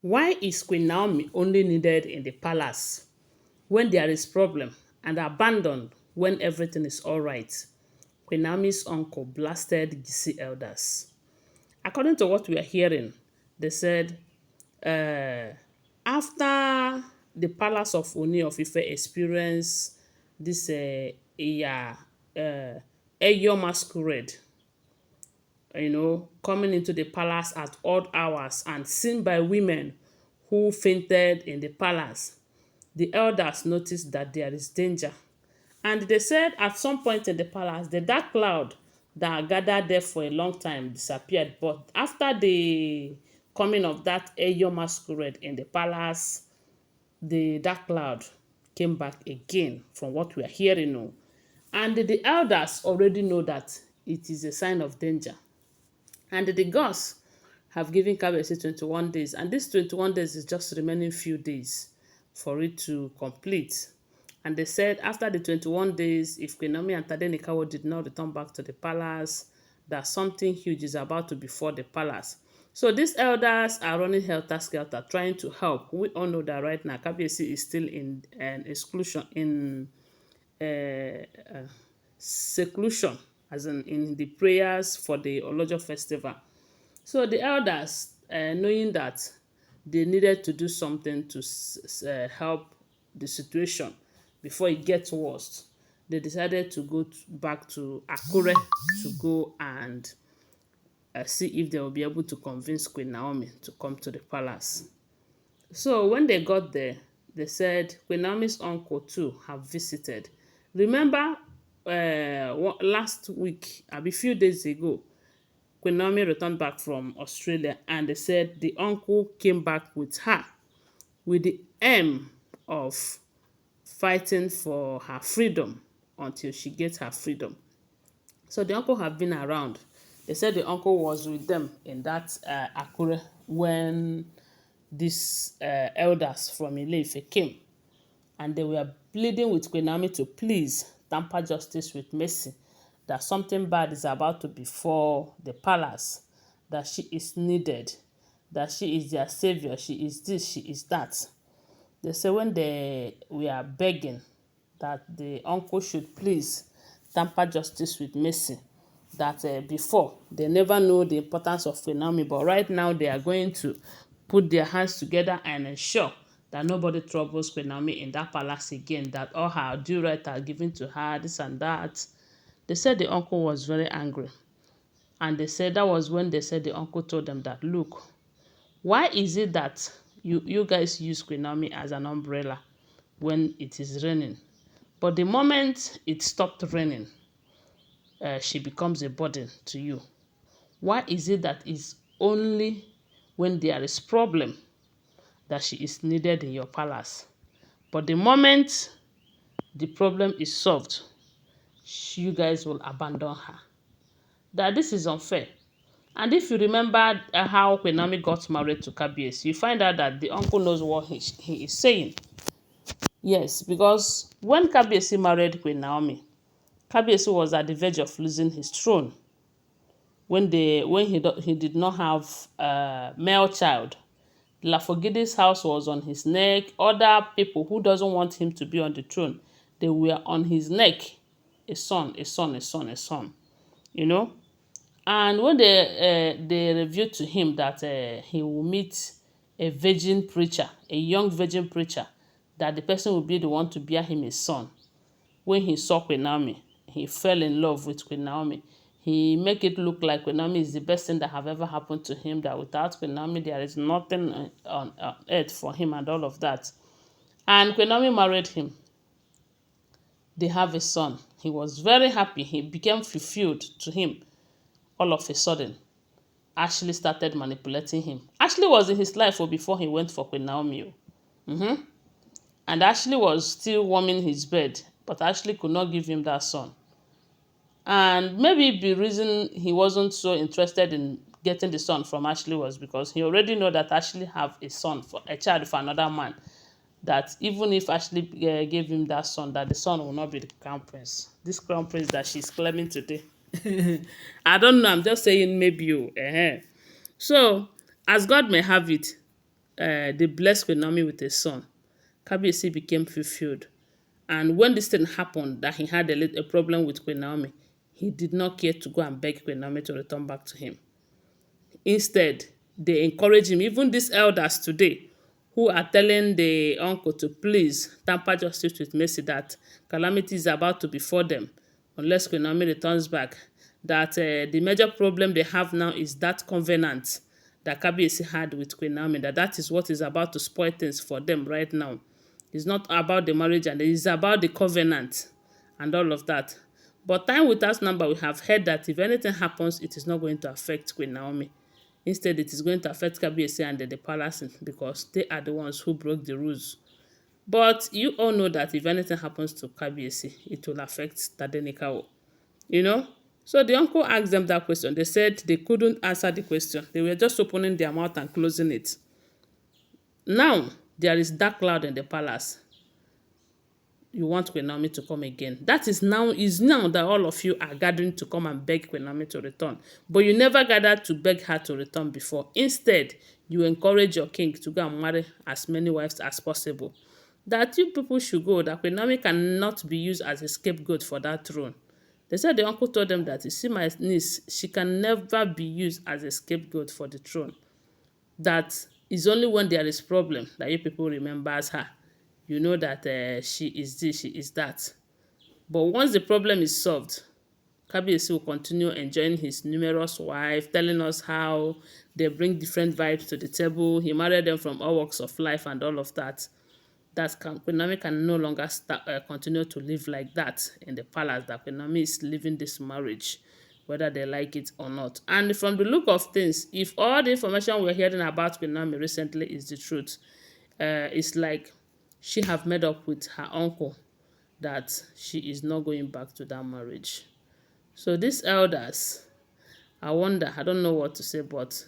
Why is Queen Naomi only needed in the palace when there is problem and abandoned when everything is all right? Queen Naomi's uncle blasted Geisi elders. According to what we are hearing, they said after the palace of Ooni of Ife experienced this Eyo masquerade, coming into the palace at odd hours and seen by women who fainted in the palace, the elders noticed that there is danger. And they said at some point in the palace, the dark cloud that gathered there for a long time disappeared. But after the coming of that Eyo masquerade in the palace, the dark cloud came back again from what we are hearing now. And the elders already know that it is a sign of danger. And the gods have given Kabiyesi 21 days. And this 21 days is just remaining few days for it to complete. And they said after the 21 days, if Queen Naomi and Tadenikawo did not return back to the palace, that something huge is about to befall the palace. So these elders are running helter-skelter, trying to help. We all know that right now, Kabiyesi is still in an exclusion, in seclusion, as in the prayers for the Olojo festival. So the elders, knowing that they needed to do something to help the situation before it gets worse, they decided to go back to Akure to go and see if they will be able to convince Queen Naomi to come to the palace. So when they got there, they said Queen Naomi's uncle too have visited. Remember, last week, a few days ago, Queen Naomi returned back from Australia and they said the uncle came back with her with the aim of fighting for her freedom until she gets her freedom. So the uncle have been around. They said the uncle was with them in that Akure when these elders from Ile-Ife came, and they were pleading with Queen Naomi to please tamper justice with mercy, that something bad is about to befall the palace, that she is needed, that she is their savior, she is this, she is that. They say when they were begging that the uncle should please tamper justice with mercy, that before they never know the importance of Queen Naomi, but right now they are going to put their hands together and ensure that nobody troubles Queen Naomi in that palace again, that all her due rights are given to her, this and that. They said the uncle was very angry. And they said that was when they said the uncle told them that, look, why is it that you guys use Queen Naomi as an umbrella when it is raining? But the moment it stopped raining, she becomes a burden to you. Why is it that it's only when there is problem that she is needed in your palace? But the moment the problem is solved, you guys will abandon her. That this is unfair. And if you remember how Queen Naomi got married to Kabiyesi, you find out that the uncle knows what he is saying. Yes, because when Kabiyesi married Queen Naomi, Kabiyesi was at the verge of losing his throne when he did not have a male child. Lafogide's house was on his neck. Other people who doesn't want him to be on the throne, they were on his neck. A son, a son, a son, a son. You know? And when they revealed to him that he will meet a virgin preacher, a young virgin preacher, that the person will be the one to bear him a son. When he saw Queen Naomi, he fell in love with Queen Naomi. He make it look like Queen Naomi is the best thing that have ever happened to him, that without Queen Naomi there is nothing on earth for him and all of that. And Queen Naomi married him. They have a son. He was very happy. He became fulfilled to him. All of a sudden, Ashley started manipulating him. Ashley was in his life before he went for Queen Naomi. And Ashley was still warming his bed, but Ashley could not give him that son. And maybe the reason he wasn't so interested in getting the son from Ashley was because he already know that Ashley have a child for another man. That even if Ashley gave him that son, that the son will not be the crown prince. This crown prince that she's claiming today. I don't know. I'm just saying maybe you. So, as God may have it, they blessed Queen Naomi with a son, Kabiyesi became fulfilled. And when this thing happened, that he had a problem with Queen Naomi, he did not care to go and beg Queen Naomi to return back to him. Instead, they encourage him, even these elders today, who are telling the uncle to please tamper justice with mercy, that calamity is about to befall them unless Queen Naomi returns back. That the major problem they have now is that covenant that Kabiyesi had with Queen Naomi, that is what is about to spoil things for them right now. It's not about the marriage, and it's about the covenant and all of that. But time without number, we have heard that if anything happens, it is not going to affect Queen Naomi. Instead, it is going to affect Kabiyesi and the palace, because they are the ones who broke the rules. But you all know that if anything happens to Kabiyesi, it will affect Tadenikawo. You know? So the uncle asked them that question. They said they couldn't answer the question. They were just opening their mouth and closing it. Now, there is dark cloud in the palace. You want Queen Naomi to come again. That is now that all of you are gathering to come and beg Queen Naomi to return. But you never gathered to beg her to return before. Instead, you encourage your king to go and marry as many wives as possible. That you people should go, that Queen Naomi cannot be used as a scapegoat for that throne. They said the uncle told them that, you see my niece, she can never be used as a scapegoat for the throne. That is only when there is problem that you people remembers her. You know that she is this, she is that. But once the problem is solved, Kabiyesi will continue enjoying his numerous wives, telling us how they bring different vibes to the table. He married them from all walks of life and all of that. Queen Naomi can no longer continue to live like that in the palace. That Queen Naomi is living this marriage, whether they like it or not. And from the look of things, if all the information we're hearing about Queen Naomi recently is the truth, it's like she have made up with her uncle that she is not going back to that marriage. So these elders, I wonder, I don't know what to say, but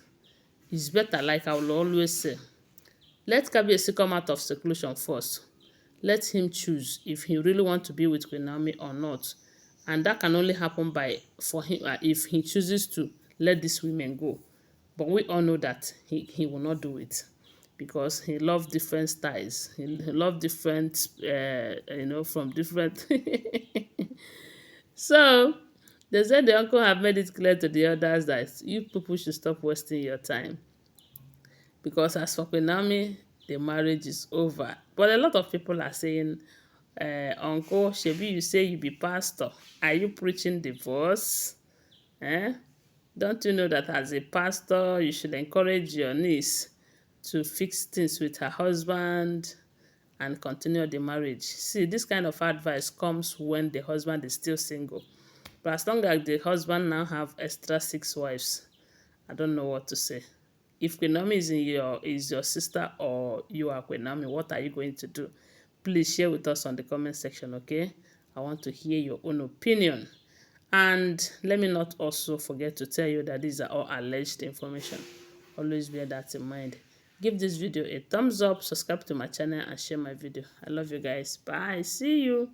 it's better, like I will always say, let Kabiyesi come out of seclusion first. Let him choose if he really wants to be with Queen Naomi or not. And that can only happen for him if he chooses to let these women go. But we all know that he will not do it, because he loves different styles. He loves different, from different. So they said the uncle have made it clear to the others that you people should stop wasting your time. Because as for Queen Naomi, the marriage is over. But a lot of people are saying, Uncle, Shebi, you say you be pastor. Are you preaching divorce? Don't you know that as a pastor, you should encourage your niece to fix things with her husband and continue the marriage? See, this kind of advice comes when the husband is still single. But as long as the husband now have extra 6 wives, I don't know what to say. If Queen Naomi is your sister, or you are Queen Naomi, what are you going to do? Please share with us on the comment section, okay? I want to hear your own opinion. And let me not also forget to tell you that these are all alleged information. Always bear that in mind. Give this video a thumbs up, subscribe to my channel, and share my video. I love you guys. Bye. See you.